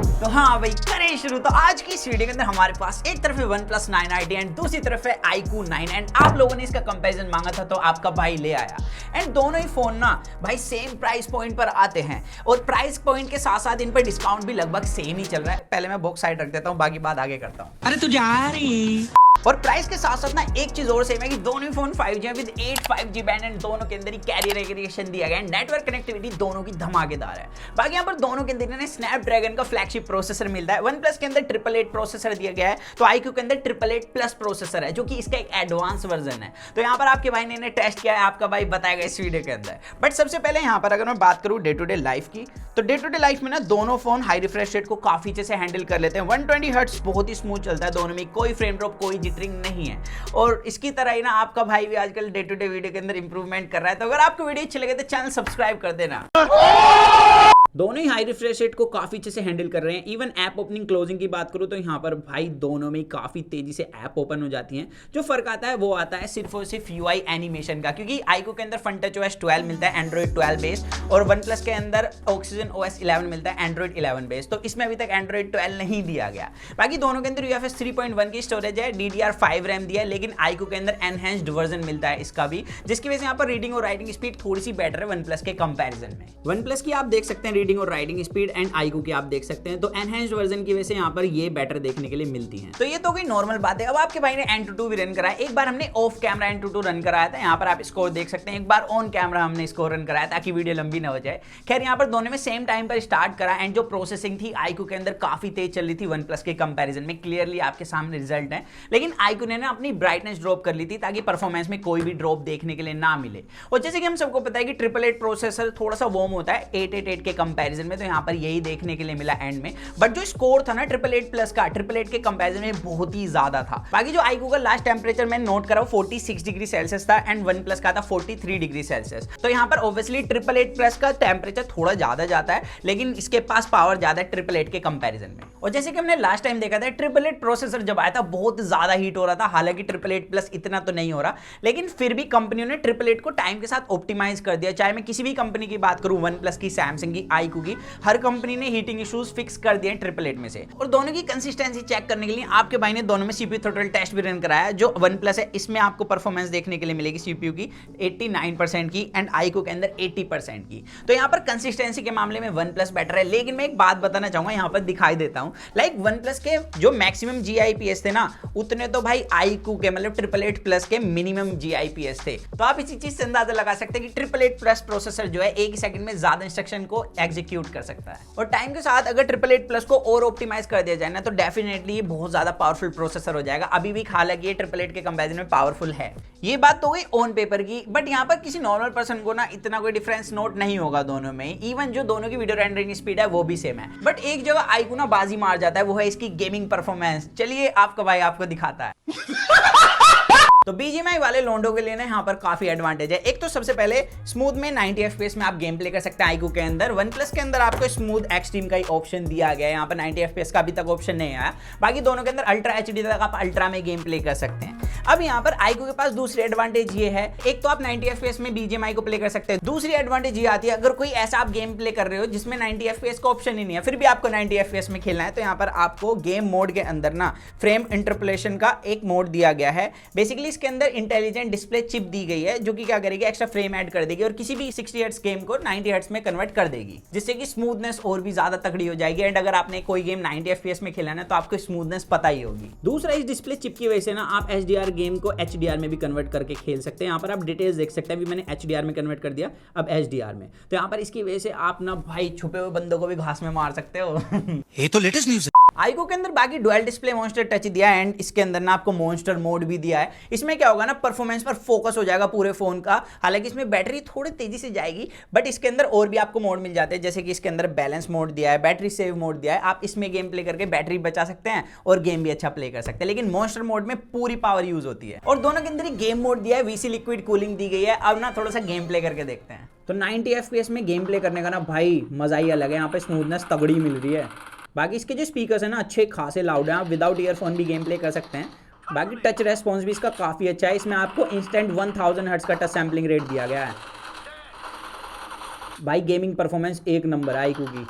तो हाँ भाई करें शुरू। तो आज की इस वीडियो के अंदर हमारे पास एक तरफ है OnePlus 9i एंड दूसरी तरफ है iQOO 9 एंड आप लोगों ने इसका कंपैरिजन मांगा था तो आपका भाई ले आया। एंड दोनों ही फोन ना भाई सेम प्राइस पॉइंट पर आते हैं और प्राइस पॉइंट के साथ साथ इन पर डिस्काउंट भी लगभग सेम ही चल रहा है। पहले मैं बॉक्स साइड रख देता हूँ, बाकी बात आगे करता हूँ। अरे तू जा रही और प्राइस के साथ साथ ना एक चीज और सेम है कि दोनों ही फोन 5G है विद 8 5G बैंड एंड दोनों के अंदर ही कैरियर एग्रीगेशन दिया गया है। नेटवर्क कनेक्टिविटी दोनों की धमाकेदार है। बाकी यहाँ पर दोनों के अंदर स्नैपड्रैगन का फ्लैगशिप प्रोसेसर मिलता है। OnePlus के अंदर 888 प्रोसेसर दिया गया है तो iQOO के अंदर 888 प्लस प्रोसेसर है जो कि इसका एक एडवांस वर्जन है। तो यहाँ पर आपके भाई ने टेस्ट किया है, आपका भाई बताएगा इस वीडियो के अंदर। बट सबसे पहले यहाँ पर अगर मैं बात करूँ डे टू डे लाइफ की, तो डे टू डे लाइफ में ना दोनों फोन हाई रिफ्रेश रेट को काफी अच्छे से हैंडल कर लेते हैं। 120 हर्ट्ज बहुत ही स्मूथ चलता है दोनों में, कोई फ्रेम ड्रॉप कोई जिटरिंग नहीं है। और इसकी तरह ही ना आपका भाई भी आजकल डे टू डे वीडियो के अंदर इंप्रूवमेंट कर रहा है। तो अगर आपको वीडियो अच्छी लगे तो चैनल सब्सक्राइब कर देना। दोनों ही हाई रिफ्रेश रेट को काफी अच्छे से हैंडल कर रहे हैं। इवन ऐप ओपनिंग क्लोजिंग की बात करूं तो यहाँ पर भाई दोनों में काफी तेजी से ऐप ओपन हो जाती हैं। जो फर्क आता है वो आता है सिर्फ और सिर्फ UI एनिमेशन का, क्योंकि iQOO के अंदर FunTouchOS 12 मिलता है एंड्रॉइड 12 बेस्ड और OnePlus के अंदर OxygenOS 11 मिलता है एंड्रॉइड 11 बेस्ड। तो इसमें अभी तक एंड्रॉइड 12 नहीं दिया गया। बाकी दोनों के अंदर UFS 3.1 की स्टोरेज है, DDR5 रैम दिया है, लेकिन iQOO के अंदर एनहेंस्ड वर्जन मिलता है इसका भी, जिसकी वजह से यहाँ पर रीडिंग और राइटिंग स्पीड थोड़ी सी बेटर है OnePlus के कंपेरिजन में। OnePlus की आप देख सकते हैं रीडिंग और राइटिंग स्पीड एंड iQOO की आप देख सकते हैं, तो एनहेंस्ड वर्जन की वजह से यहाँ पर ये बेटर देखने के लिए मिलती है। तो ये तो कोई नॉर्मल बात है। अब आपके भाई ने Antutu भी रन कराया। एक बार हमने ऑफ कैमरा Antutu रन कराया था, यहाँ पर आप स्कोर देख सकते हैं। एक बार ऑन कैमरा हमने स्कोर रन कराया ताकि वीडियो लंबी ना हो जाए। खैर यहाँ पर दोनों में सेम टाइम पर स्टार्ट करा एंड जो प्रोसेसिंग थी iQOO के अंदर काफी तेज चल रही थी OnePlus के कंपैरिजन में। क्लियरली आपके सामने रिजल्ट है, लेकिन iQOO ने ना अपनी ब्राइटनेस ड्रॉप कर ली थी ताकि परफॉर्मेंस में कोई भी ड्रॉप देखने के लिए ना मिले। और जैसे कि हम सबको पता है कि 888 प्रोसेसर थोड़ा सा वार्म होता है 888 के कंपैरिजन में, तो यहाँ पर यही देखने के लिए मिला एंड में। बट जो स्कोर था ना 888 प्लस का 888 के कंपैरिजन में बहुत ही ज्यादा था। बाकी जो iQOO का लास्ट टेंपरेचर मैंने नोट करा 46 डिग्री सेल्सियस था एंड OnePlus का था 43 डिग्री सेल्सियस। तो यहाँ पर ऑब्वियसली 888 प्लस का टेंपरेचर थोड़ा ज्यादा जाता है, लेकिन इसके पास पावर ज्यादा है 888 के कंपैरिजन में। और जैसे कि हमने लास्ट टाइम देखा था 888 प्रोसेसर जब आया था बहुत ज्यादा हीट हो रहा था। हालांकि 888 प्लस इतना तो नहीं हो रहा, लेकिन फिर भी कंपनियों ने 888 को टाइम के साथ ऑप्टिमाइज कर दिया। चाहे मैं किसी भी कंपनी की बात करूं, OnePlus की, सैमसंग की, iQOO की, हर कंपनी ने हीटिंग इश्यूज फिक्स कर दिए 888 में से। और दोनों की कंसिस्टेंसी चेक करने के लिए आपके भाई ने दोनों में CPU थ्रोटल टेस्ट भी रन कराया। जो OnePlus है इसमें आपको परफॉर्मेंस देखने के लिए मिलेगी CPU की 89% की एंड iQOO के अंदर 80% की। तो यहाँ पर कंसिस्टेंसी के मामले में OnePlus बेटर है। लेकिन मैं एक बात बताना चाहूंगा, यहाँ पर दिखाई देता हूँ, लाइक OnePlus के जो मैक्सिमम GIPS थे ना, उतने तो भाई iQOO के मतलब 888 प्लस के मिनिमम GIPS थे। तो आप इसी चीज से अंदाजा लगा सकते हैं कि 888 प्लस प्रोसेसर जो है एक सेकंड में ज्यादा इंस्ट्रक्शन को एग्जीक्यूट कर सकता है। और टाइम के साथ अगर 888 प्लस को और ऑप्टिमाइज कर दिया जाए ना, तो डेफिनेटली ये बहुत ज्यादा पावरफुल प्रोसेसर हो जाएगा। अभी भी हालांकि ये 888 के कंपैरिजन में पावरफुल है। ये बात तो गई ऑन पेपर की, बट यहाँ पर किसी नॉर्मल पर्सन को ना इतना कोई डिफरेंस नोट नहीं होगा दोनों में। इवन जो दोनों की वीडियो रेंडरिंग स्पीड है वो भी सेम है, बट एक जगह iQOO ना बाजी मार जाता है, वो है इसकी गेमिंग परफॉर्मेंस। चलिए आपका भाई आपको दिखाता है। तो BGMI वाले लोंडो के लिए ना यहाँ पर काफी एडवांटेज है। एक तो सबसे पहले स्मूथ में 90 FPS में आप गेम प्ले कर सकते हैं iQOO के अंदर। OnePlus के अंदर आपको स्मूथ एक्सट्रीम का ही ऑप्शन दिया गया है, यहाँ पर 90 FPS का अभी तक ऑप्शन नहीं आया। बाकी दोनों के अंदर अल्ट्रा HD तक आप अल्ट्रा में गेम प्ले कर सकते हैं। अब यहाँ पर iQOO के पास दूसरी एडवांटेज ये है, एक तो आप 90 FPS में BGMI को प्ले कर सकते हैं। दूसरी एडवांटेज ये आती है, अगर कोई ऐसा आप गेम प्ले कर रहे हो जिसमें 90 FPS का ऑप्शन ही नहीं है, फिर भी आपको 90 FPS में खेलना है, तो यहाँ पर आपको गेम मोड के अंदर ना फ्रेम इंटरपोलेशन का एक मोड दिया गया है। बेसिकली इसके अंदर इंटेलिजेंट डिस्प्ले चिप दी गई है जो कि क्या करेगी, एक्स्ट्रा फ्रेम ऐड कर देगी और किसी भी 60 हर्ट्ज गेम को 90 हर्ट्ज में कन्वर्ट कर देगी, जिससे कि स्मूथनेस और भी ज्यादा तगड़ी हो जाएगी। एंड अगर आपने कोई गेम 90 FPS में खेला ना, तो आपको स्मूथनेस पता ही होगी। दूसरा, इस डिस्प्ले चिप की वजह से ना आप HDR गेम को HDR में भी कन्वर्ट करके खेल सकते हैं। यहाँ पर आप डिटेल्स देख सकते हैं, अभी मैंने HDR में कन्वर्ट कर दिया, अब HDR में। तो यहाँ पर इसकी वजह से आप ना भाई छुपे हुए बंदों को भी घास में मार सकते हो। ये तो लेटेस्ट न्यूज़ है। iQOO के अंदर बाकी डुअल डिस्प्ले मॉन्स्टर टच दिया है एंड इसके अंदर ना आपको मॉन्स्टर मोड भी दिया है। इसमें क्या होगा ना, परफॉर्मेंस पर फोकस हो जाएगा पूरे फोन का। हालांकि इसमें बैटरी थोड़ी तेजी से जाएगी, बट इसके अंदर और भी आपको मोड मिल जाते हैं, जैसे कि इसके अंदर बैलेंस मोड दिया है, बैटरी सेव मोड दिया है। आप इसमें गेम प्ले करके बैटरी बचा सकते हैं और गेम भी अच्छा प्ले कर सकते हैं, लेकिन मॉन्स्टर मोड में पूरी पावर यूज होती है। और दोनों के अंदर ही गेम मोड दिया है, VC लिक्विड कूलिंग दी गई है। अब ना थोड़ा सा गेम प्ले करके देखते हैं। तो 90 FPS में गेम प्ले करने का ना भाई मजा ही अलग है, यहाँ पे स्मूथनेस तगड़ी मिल रही है। बाकी इसके जो स्पीकर्स हैं ना अच्छे खासे लाउड हैं, आप विदाउट ईयरफोन भी गेम प्ले कर सकते हैं। बाकी टच रेस्पॉन्स भी इसका काफ़ी अच्छा है। इसमें आपको इंस्टेंट 1000 हर्ट्ज का टच सैम्पलिंग रेट दिया गया है। भाई गेमिंग परफॉर्मेंस एक नंबर है iQOO की।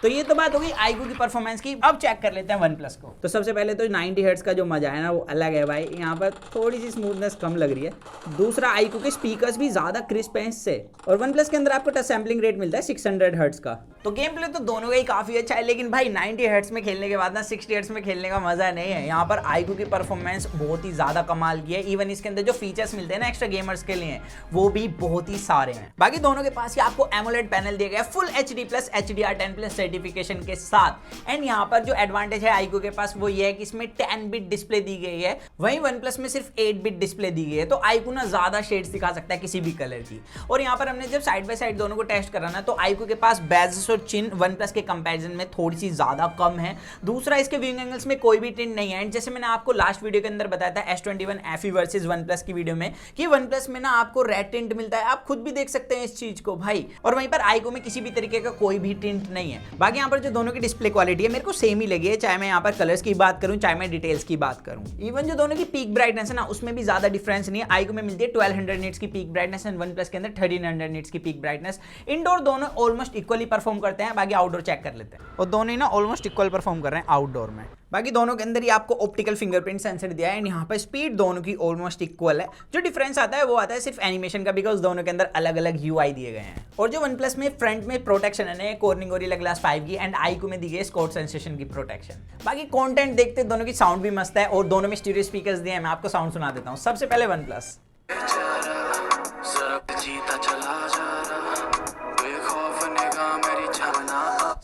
तो ये तो बात होगी iQOO की परफॉर्मेंस की। अब चेक कर लेते हैं OnePlus को। तो सबसे पहले तो 90 हर्ट्ज का जो मजा है ना वो अलग है भाई, यहाँ पर थोड़ी सी स्मूथनेस कम लग रही है। दूसरा iQOO के स्पीकर्स भी ज्यादा क्रिस्प हैं इससे, और OnePlus के अंदर आपको टच सैम्पलिंग रेट मिलता है 600 हर्ट्ज का। तो गेम प्ले तो दोनों का ही काफी अच्छा है, लेकिन भाई 90 हर्ट्ज में खेलने के बाद ना 60 हर्ट्ज में खेलने का मजा नहीं है। यहाँ पर iQOO की परफॉर्मेंस बहुत ही ज्यादा कमाल की है। इवन इसके अंदर जो फीचर्स मिलते हैं ना एक्स्ट्रा गेमर्स के लिए वो भी बहुत ही सारे हैं। बाकी दोनों के पास ही आपको AMOLED पैनल दिया गया है फुल HD+ HDR10+ सर्टिफिकेशन के साथ। एंड यहाँ पर जो एडवांटेज है iQOO के पास वो ये है कि इसमें 10 बिट डिस्प्ले दी गई है, वहीं OnePlus में सिर्फ 8 बिट डिस्प्ले दी गई है। तो iQOO ना ज्यादा शेड्स दिखा सकता है किसी भी कलर की। और यहाँ पर हमने जब साइड बाय साइड दोनों को टेस्ट करा ना तो iQOO के पास बेजेस और चिन OnePlus के कंपैरिजन में थोड़ी सी ज्यादा कम है। दूसरा इसके व्यूइंग एंगल्स में कोई भी टिंट नहीं है। एंड जैसे मैंने आपको लास्ट वीडियो के अंदर बताया था S21 FE वर्सेस OnePlus की वीडियो में कि OnePlus में ना आपको रेड टिंट मिलता है, आप खुद भी देख सकते हैं इस चीज को भाई। और वहीं पर iQOO में किसी भी तरीके का कोई भी टिंट नहीं है। बाकी यहाँ पर जो दोनों की डिस्प्ले क्वालिटी है मेरे को सेम ही लगी है, चाहे मैं यहाँ पर कलर्स की बात करूँ चाहे मैं डिटेल्स की बात करूँ। इवन जो दोनों की पीक ब्राइटनेस है ना उसमें भी ज्यादा डिफरेंस नहीं है। iQOO में मिलती है 1200 निट्स की पीक ब्राइटनेस एंड OnePlus के अंदर 1300 निट्स की पीक ब्राइटनेस। इंडोर दोनों ऑलमोस्ट इक्वली परफॉर्म करते हैं। बाकी आउटडोर चेक कर लेते हैं, और दोनों ही ना ऑलमोस्ट इक्वल परफॉर्म कर रहे हैं आउटडोर में। बाकी दोनों के अंदर ही आपको ऑप्टिकल फिंगरप्रिंट सेंसर दिया है एंड यहाँ पर स्पीड दोनों की ऑलमोस्ट इक्वल है। जो डिफरेंस आता है वो आता है सिर्फ एनिमेशन का, बिकॉज दोनों के अंदर अलग अलग UI दिए गए हैं। और जो OnePlus में फ्रंट में प्रोटेक्शन है Corning Gorilla Glass 5 की, एंड iQOO में दी गई स्कोट सेंसेशन की प्रोटेक्शन। बाकी कंटेंट देखते दोनों की साउंड भी मस्त है, और दोनों में स्टीरियो स्पीकर्स दिए हैं। मैं आपको साउंड सुना देता हूँ। सबसे पहले OnePlus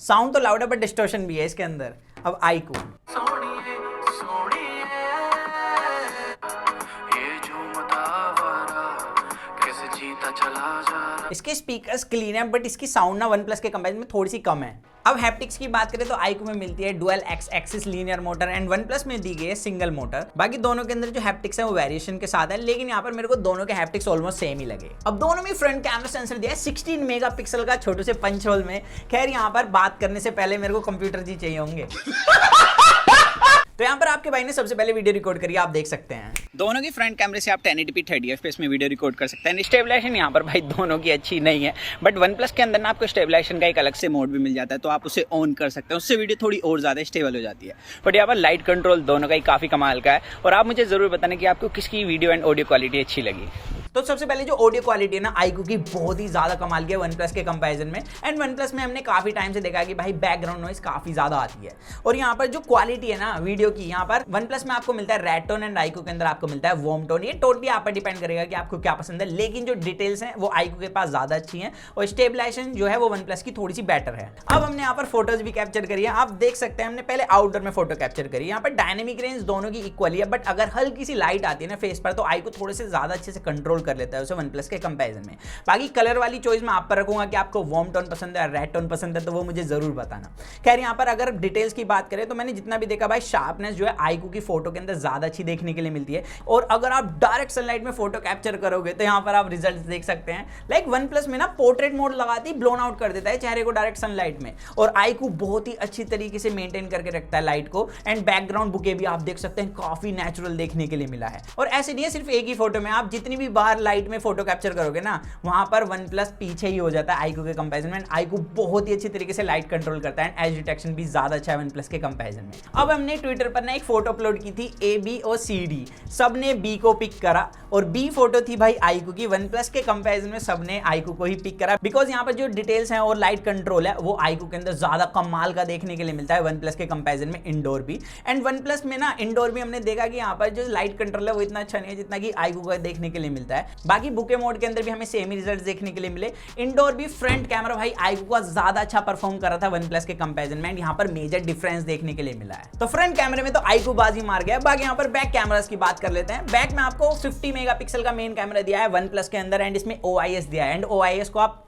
साउंड तो लाउड है बट डिस्टॉर्शन भी है इसके अंदर। अब iQOO इसके स्पीकर्स क्लीन है बट इसकी साउंड ना OnePlus के कंपैरिजन में थोड़ी सी कम है। अब हैप्टिक्स की बात करें तो iQOO में मिलती है dual x axis linear motor and OnePlus में दी गई है सिंगल मोटर। बाकी दोनों के अंदर जो हैप्टिक्स है वो वेरिएशन के साथ है, लेकिन यहाँ पर मेरे को दोनों के हैप्टिक्स ऑलमोस्ट सेम ही लगे। अब दोनों में फ्रंट कैमरा सेंसर दिया है 16 मेगापिक्सल का छोटे से पंच होल में। खैर यहाँ पर बात करने से पहले मेरे को कंप्यूटर जी चाहिए होंगे। तो यहाँ पर आपके भाई ने सबसे पहले वीडियो रिकॉर्ड करी, आप देख सकते हैं। दोनों की फ्रंट कैमरे से आप 1080p 30 FPS में वीडियो रिकॉर्ड कर सकते हैं। स्टेबलाइजेशन यहाँ पर भाई दोनों की अच्छी नहीं है, बट OnePlus के अंदर ना आपको स्टेबलाइजेशन का एक अलग से मोड भी मिल जाता है, तो आप उसे ऑन कर सकते हैं। उससे वीडियो थोड़ी और ज़्यादा स्टेबल हो जाती है। बट यहाँ पर लाइट कंट्रोल दोनों का ही काफ़ी कमाल का है। और आप मुझे ज़रूर बताना कि आपको किसकी वीडियो एंड ऑडियो क्वालिटी अच्छी लगी। तो सबसे पहले जो ऑडियो क्वालिटी है ना iQOO की बहुत ही ज्यादा कमाल की है OnePlus के कंपैरिजन में। एंड OnePlus में हमने काफी टाइम से देखा कि भाई बैकग्राउंड नॉइस काफी ज्यादा आती है। और यहाँ पर जो क्वालिटी है ना वीडियो की, यहाँ पर OnePlus में आपको मिलता है रेड टोन एंड iQOO के अंदर आपको मिलता है वार्म टोन। ये टोटली आप पर डिपेंड करेगा कि आपको क्या पसंद है, लेकिन जो डिटेल्स हैं वो iQOO के पास ज्यादा अच्छी हैं और स्टेबलाइजेशन जो है वो OnePlus की थोड़ी सी बेटर है। अब हमने यहाँ पर फोटोज भी कैप्चर करी है, आप देख सकते हैं। हमने पहले आउटडोर में फोटो कैप्चर करी है। यहाँ पर डायनेमिक रेंज दोनों की इक्वली है, बट अगर हल्की सी लाइट आती है ना फेस पर तो iQOO थोड़े से ज्यादा अच्छे से कंट्रोल कर लेता है उसे OnePlus के कंपैरिजन में। बाकी कलर वाली चॉइस मैं आप पर रखूंगा कि आपको वार्म टोन पसंद है या रेड टोन पसंद है, तो वो मुझे जरूर बताना। खैर यहाँ पर अगर डिटेल्स की बात करें तो मैंने जितना भी देखा भाई शार्पनेस जो है iQOO की फोटो के अंदर ज्यादा अच्छी देखने के लिए मिलती है। और अगर आप डायरेक्ट सनलाइट में फोटो कैप्चर करोगे तो यहाँ पर आप रिजल्ट देख सकते हैं। लाइक OnePlus में ना पोर्ट्रेट मोड लगाती ब्लोन आउट कर देता है चेहरे को डायरेक्ट सनलाइट में, और iQOO बहुत ही अच्छी तरीके से मेंटेन करके रखता है लाइट को। एंड बैकग्राउंड बुके भी आप देख सकते हैं काफी नेचुरल देखने के लिए मिला है। और ऐसे नहीं है सिर्फ एक ही फोटो में, आप जितनी भी बार लाइट में फोटो कैप्चर करोगे ना वहां पर OnePlus पीछे ही हो जाता है iQOO के कंपैरिजन में। iQOO बहुत ही अच्छी तरीके से लाइट कंट्रोल करता है एंड एज डिटेक्शन भी ज्यादा अच्छा है OnePlus के कंपैरिजन में। अब हमने ट्विटर पर ना एक फोटो अपलोड की थी A, B और C, D, सबने B को पिक करा, और B फोटो थी भाई iQOO की। OnePlus के कंपैरिजन में सबने iQOO को ही पिक करा, बिकॉज यहाँ पर जो डिटेल्स हैं और लाइट कंट्रोल है वो iQOO के अंदर ज्यादा कमाल का देखने के लिए मिलता है OnePlus के कंपैरिजन में इंडोर भी। एंड OnePlus में ना इंडोर भी हमने देखा कि यहाँ पर जो लाइट कंट्रोल है वो इतना अच्छा नहीं है जितना कि iQOO का देखने के लिए मिलता है। बाकी बुके मोड के अंदर भी हमें सेम ही रिजल्ट देखने के लिए मिले। इंडोर भी फ्रंट कैमरा भाई iQOO का ज्यादा अच्छा परफॉर्म कर रहा था OnePlus के कंपैरिजन में, यहाँ पर मेजर डिफरेंस देखने के लिए मिला है। तो फ्रंट कैमरे में तो iQOO बाजी मार गया। बाकी यहाँ पर बैक कैमरास की बात कर लेते हैं। बैक में आपको 50 मेगापिक्सल का मेन कैमरा दिया है OnePlus के अंदर, एंड इसमें OIS दिया है। एंड OIS को आप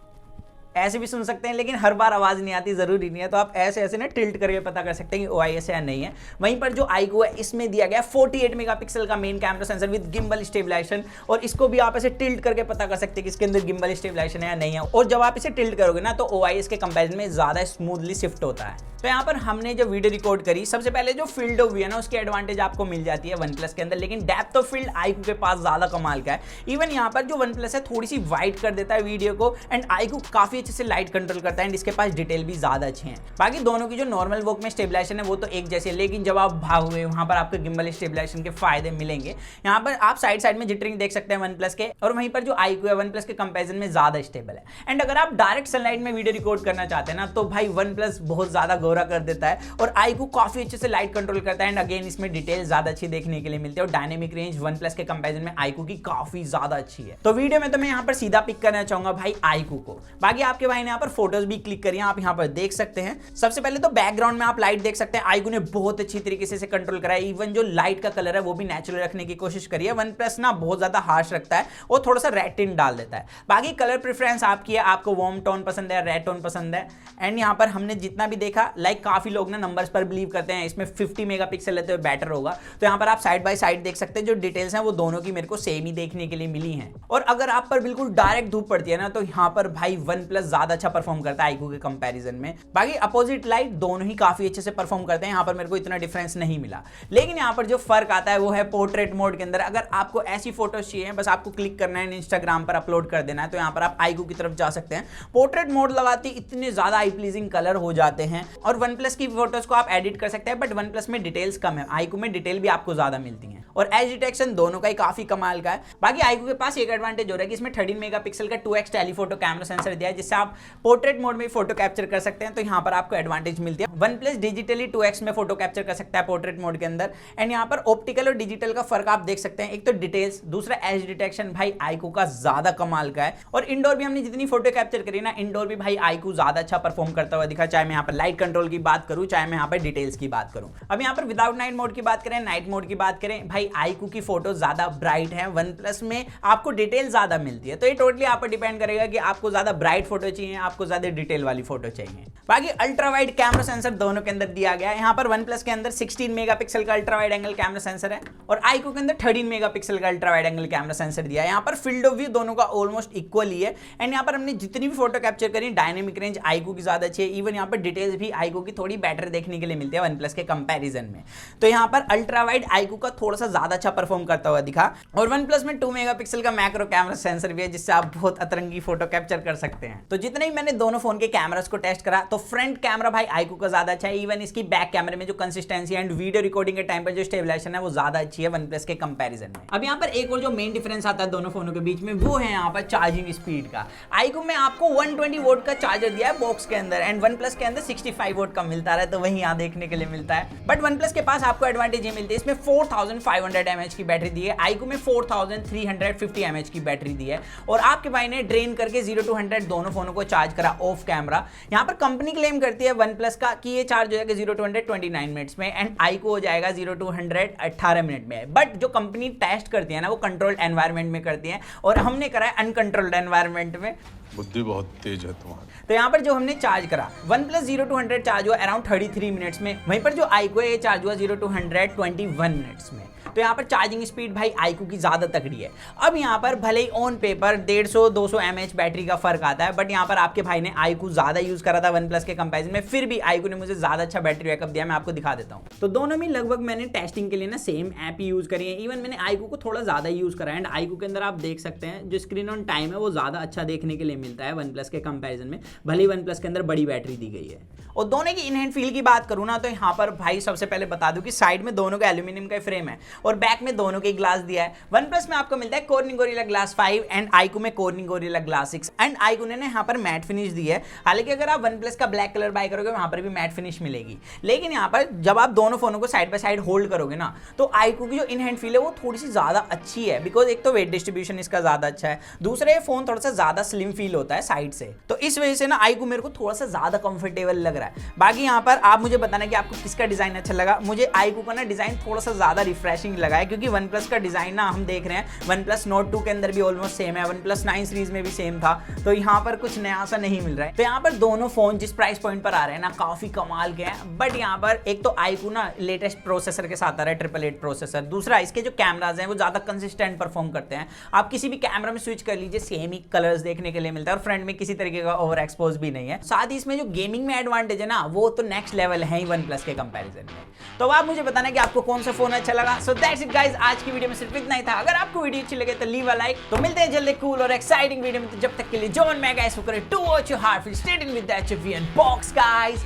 ऐसे भी सुन सकते हैं, लेकिन हर बार आवाज नहीं आती, जरूरी नहीं है, तो आप ऐसे ऐसे ना टिल्ट करके पता कर सकते हैं कि OIS है या नहीं है। वहीं पर जो iQOO है इसमें दिया गया 48 मेगापिक्सल का main camera sensor with gimbal stabilization, और इसको भी आप ऐसे टिल्ट करके पता कर सकते हैं कि इसके अंदर गिम्बल स्टेबलाइजेशन है या नहीं है। और जब आप इसे टिल्ट करोगे ना तो OIS के कंपैरिजन में ज्यादा स्मूथली शिफ्ट होता है। तो यहाँ पर हमने जो वीडियो रिकॉर्ड करी, सबसे पहले जो फील्ड ऑफ व्यू है ना उसकी एडवांटेज आपको मिल जाती है वन प्लस के अंदर, लेकिन डेप्थ ऑफ फील्ड iQOO के पास ज्यादा कमाल का है। इवन यहाँ पर जो वन प्लस है थोड़ी सी वाइड कर देता है वीडियो को, एंड iQOO काफी अच्छे से लाइट कंट्रोल करता है, एंड इसके पास डिटेल भी ज्यादा अच्छे हैं। बाकी दोनों की जो नॉर्मल वॉक में स्टेबलाइजेशन है वो तो एक जैसे, लेकिन जब आप भागोगे वहां पर आपको गिम्बल स्टेबलाइजेशन के फायदे मिलेंगे। यहाँ पर आप साइड में जिटरिंग देख सकते हैं वन प्लस के, और वहीं पर जो iQOO है वन प्लस के कंपेरिजन में ज्यादा स्टेबल है। एंड अगर आप डायरेक्ट सनलाइट में वीडियो रिकॉर्ड करना चाहते हैं ना तो भाई वन प्लस बहुत ज्यादा गोरा कर देता है, और iQOO काफी अच्छे से लाइट कंट्रोल करता है, एंड अगेन इसमें डिटेल ज्यादा अच्छी देखने के लिए मिलती है, और डायनेमिक रेंज वन प्लस के कंपेरिजन में iQOO की काफी ज्यादा अच्छी है। तो वीडियो में तो मैं यहाँ पर सीधा पिक करना चाहूंगा भाई iQOO को। बाकी आपके भाई ने यहाँ पर फोटोज भी क्लिक करी, आप यहाँ पर देख सकते हैं। सबसे पहले तो बैकग्राउंड में आप लाइट देख सकते हैं, iQOO ने बहुत अच्छी तरीके से कंट्रोल करा है। इवन जो लाइट का कलर है वो भी नेचुरल रखने की कोशिश करी है। वन प्लस ना बहुत ज्यादा हार्श रखता है और थोड़ा सा रेड टिंट डाल देता है। बाकी कलर प्रेफरेंस आपकी है, आपको वार्म टोन पसंद है, रेड टोन पसंद है। एंड यहाँ पर हमने जितना भी देखा, लाइक काफी लोग ना नंबर्स पर बिलीव करते हैं इसमें 50 मेगापिक्सल लेते हुए बेटर होगा। तो यहाँ पर आप साइड बाय साइड देख सकते हैं, जो डिटेल्स हैं वो दोनों की मेरे को सेम ही देखने के लिए मिली हैं। और अगर आप पर बिल्कुल डायरेक्ट धूप पड़ती है ना तो यहाँ पर भाई वन प्लस ज्यादा अच्छा परफॉर्म करता है iQOO के कंपैरिजन में। बाकी अपोजिट लाइट दोनों ही काफी अच्छे से परफॉर्म करते हैं, यहाँ पर मेरे को इतना डिफरेंस नहीं मिला। लेकिन यहाँ पर जो फर्क आता है वो है पोर्ट्रेट मोड के अंदर। अगर आपको ऐसी फोटोज चाहिए, बस आपको क्लिक करना है, इंस्टाग्राम पर अपलोड कर देना है, तो यहाँ पर आप iQOO की तरफ जा सकते हैं। पोर्ट्रेट मोड लगाते इतने ज्यादा आई प्लीजिंग कलर हो जाते हैं, और वन प्लस की फोटोज को आप एडिट कर सकते हैं, बट वन प्लस में डिटेल्स कम है, iQOO में डिटेल भी आपको ज्यादा मिलती है, और एज डिटेक्शन दोनों का ही काफी कमाल का है। बाकी iQOO के पास एक एडवांटेज हो रहा है कि इसमें 13 मेगापिक्सल का 2x टेलीफोटो कैमरा सेंसर दिया है, जिससे आप पोर्ट्रेट मोड में फोटो कैप्चर कर सकते हैं। तो यहाँ पर आपको एडवांटेज मिलती है। वन प्लस डिजिटली 2x में फोटो कैप्चर कर सकता है पोर्ट्रेट मोड के अंदर। एंड यहाँ पर ऑप्टिकल और डिजिटल का फर्क आप देख सकते हैं, एक तो डिटेल्स, दूसरा एज डिटेक्शन भाई iQOO का ज्यादा कमाल का है। और इंडोर भी हमने जितनी फोटो कैप्चर करी ना, इंडोर भी भाई iQOO ज्यादा अच्छा परफॉर्म करता हुआ दिखा, चाहे मैं यहाँ पर लाइट कंट्रोल की बात करूँ, चाहे मैं यहाँ पर डिटेल्स की बात करूँ। अब यहाँ पर विदाउट नाइट मोड की बात करें, नाइट मोड की बात करें, भाई iQOO की फोटो ज्यादा ब्राइट है, वन प्लस में आपको डिटेल ज्यादा मिलती है। तो ये टोटली आप पर डिपेंड करेगा कि आपको ज्यादा ब्राइट फोटो चाहिए, आपको ज्यादा डिटेल वाली फोटो चाहिए। बाकी अल्ट्रा वाइड कैमरा सेंसर दोनों के अंदर दिया गया है। यहाँ पर वन प्लस के अंदर 16 मेगापिक्सल का ultra wide angle camera sensor है, और iQOO के अंदर 13 मेगापिक्सल का ultra wide angle camera sensor दिया है। यहाँ पर फील्ड ऑफ व्यू दोनों का ऑलमोस्ट इक्वल ही है। एंड यहाँ पर हमने जितनी भी फोटो कैप्चर करी, डायनेमिक रेंज iQOO की ज्यादा अच्छी है। इवन यहाँ पर डिटेल्स भी iQOO की थोड़ी बेटर देखने के लिए मिलती है वन प्लस के कंपैरिजन में। तो यहाँ पर अल्ट्रा वाइड iQOO का थोड़ा सा ज्यादा अच्छा परफॉर्म करता हुआ दिखा। और वन प्लस में 2 मेगापिक्सल का मैक्रो कैमरा सेंसर भी है, जिससे आप बहुत अतरंगी फोटो कैप्चर कर सकते हैं। तो जितने ही मैंने दोनों फोन के कैमरास को टेस्ट करा, तो फ्रंट कैमरा भाई iQOO का ज्यादा अच्छा है। इवन इसकी बैक कैमरे में जो कंसिस्टेंसी एंड वीडियो रिकॉर्डिंग के टाइम पर जो स्टेबलाइजेशन है वो ज्यादा अच्छी है वन प्लस के कंपैरिजन में। अब यहाँ पर एक और जो मेन डिफरेंस आता है दोनों फोनों के बीच में, वो है यहाँ पर चार्जिंग स्पीड का। iQOO में आपको 120 वोट का चार्जर दिया है बॉक्स के अंदर, एंड वन प्लस के अंदर 65 वोट का मिलता है, तो वही यहाँ देखने के लिए मिलता है। बट वन प्लस के पास आपको एडवांटेज ये मिलती है, इसमें 4500 mAh की बैटरी दी है, iQOO में 4350 mAh की बैटरी दी है। और आपके भाई ने ड्रेन करके 0 to 100 दोनों फोनों को चार्ज करा ऑफ कैमरा। यहाँ पर कंपनी क्लेम करती है वन प्लस का कि ये चार्ज हो जाएगा 0 to 100 29 मिनट्स में, एंड iQOO हो जाएगा 0 to 100 18 मिनट में। बट जो कंपनी टेस्ट करती है ना, वो कंट्रोल्ड एनवायरनमेंट में करती है, और हमने करा है अनकंट्रोल्ड एनवायरनमेंट में। बुद्धि बहुत तेज है तुम्हारी। तो यहाँ पर जो हमने चार्ज करा, वन प्लस 0 to 100 चार्ज हुआ अराउंड 33 मिनट्स में, वहीं पर जो iQOO है चार्ज हुआ 0 to 100 21 मिनट्स में। तो यहाँ पर चार्जिंग स्पीड भाई iQOO की ज्यादा तगड़ी है। अब यहाँ पर भले ही ऑन पेपर 150-200 mAh बैटरी का फर्क आता है, बट यहाँ पर आपके भाई ने iQOO ज्यादा यूज करा था वन प्लस के कंपैरिजन में, फिर भी iQOO ने मुझे ज्यादा अच्छा बैटरी बैकअप दिया। मैं आपको दिखा देता हूँ। तो दोनों में लगभग मैंने टेस्टिंग के लिए ना सेम ऐप ही यूज करी है। इवन मैंने iQOO को थोड़ा ज्यादा यूज करा है, एंड iQOO के अंदर आप देख सकते हैं जो स्क्रीन ऑन टाइम है वो ज्यादा अच्छा देखने के लिए मिलता है वन प्लस के कंपैरिजन में, भले ही वन प्लस के अंदर बड़ी बैटरी दी गई है। और दोनों की इन हैंड फील की बात करूँ ना, तो यहाँ पर भाई सबसे पहले बता दूं कि साइड में दोनों का एल्यूमिनियम का फ्रेम है, और बैक में दोनों के ग्लास दिया है। वन प्लस में आपको मिलता है Corning Gorilla Glass 5, and iQOO में Corning Gorilla Glass 6, and iQOO ने यहाँ पर मैट फिनिश दी है। हालांकि अगर आप वन प्लस का ब्लैक कलर बाय करोगे वहां पर भी मैट फिनिश मिलेगी, लेकिन यहाँ पर जब आप दोनों फोनों को साइड बाय साइड होल्ड करोगे ना, तो iQOO की जो इन हैंड फील है वो थोड़ी सी ज्यादा अच्छी है, बिकॉज एक तो वेट डिस्ट्रीब्यूशन इसका ज्यादा अच्छा है, दूसरा ये फोन थोड़ा सा ज्यादा स्लिम फील होता है साइड से। तो इस वजह से ना iQOO मेरे को थोड़ा सा ज्यादा कंफर्टेबल लग रहा है। बाकी यहाँ पर आप मुझे बताना कि आपको किसका डिजाइन अच्छा लगा। मुझे iQOO का ना डिजाइन थोड़ा सा ज्यादा रिफ्रेशिंग लगा है, क्योंकि वन प्लस का डिजाइन ना हम देख रहे हैं वन प्लस नोट 2 के अंदर भी ऑलमोस्ट सेम है, वन प्लस 9 सीरीज में भी सेम था, तो यहाँ पर कुछ नया सा नहीं मिल रहा है। तो यहाँ पर दोनों फोन जिस प्राइस पॉइंट पर आ रहे हैं ना, काफी कमाल के हैं। बट यहाँ पर एक तो iQOO ना लेटेस्ट प्रोसेसर के साथ आ रहा है, 888 प्रोसेसर। दूसरा इसके जो कैमराज हैं वो ज्यादा कंसिस्टेंट परफॉर्म करते हैं। आप किसी भी कैमरा में स्विच कर लीजिए, सेम ही कलर्स देखने के लिए मिलता है और फ्रंट में किसी तरीके का ओवर एक्सपोज भी नहीं है। साथ ही इसमें जो गेमिंग में एडवांटेज है ना वो तो नेक्स्ट लेवल है ही OnePlus के कंपैरिजन में। तो अब आप मुझे बताना कि आपको कौन सा फोन अच्छा लगा। सो दैट्स इट गाइस, आज की वीडियो में सिर्फ इतना ही था। अगर आपको वीडियो अच्छी लगे तो लीव अ लाइक। तो मिलते हैं जल्दी कूल और एक्साइटिंग वीडियो में। तो जब तक के लिए जॉन मैं guys to watch your heart feel state in with the HFV unbox guys.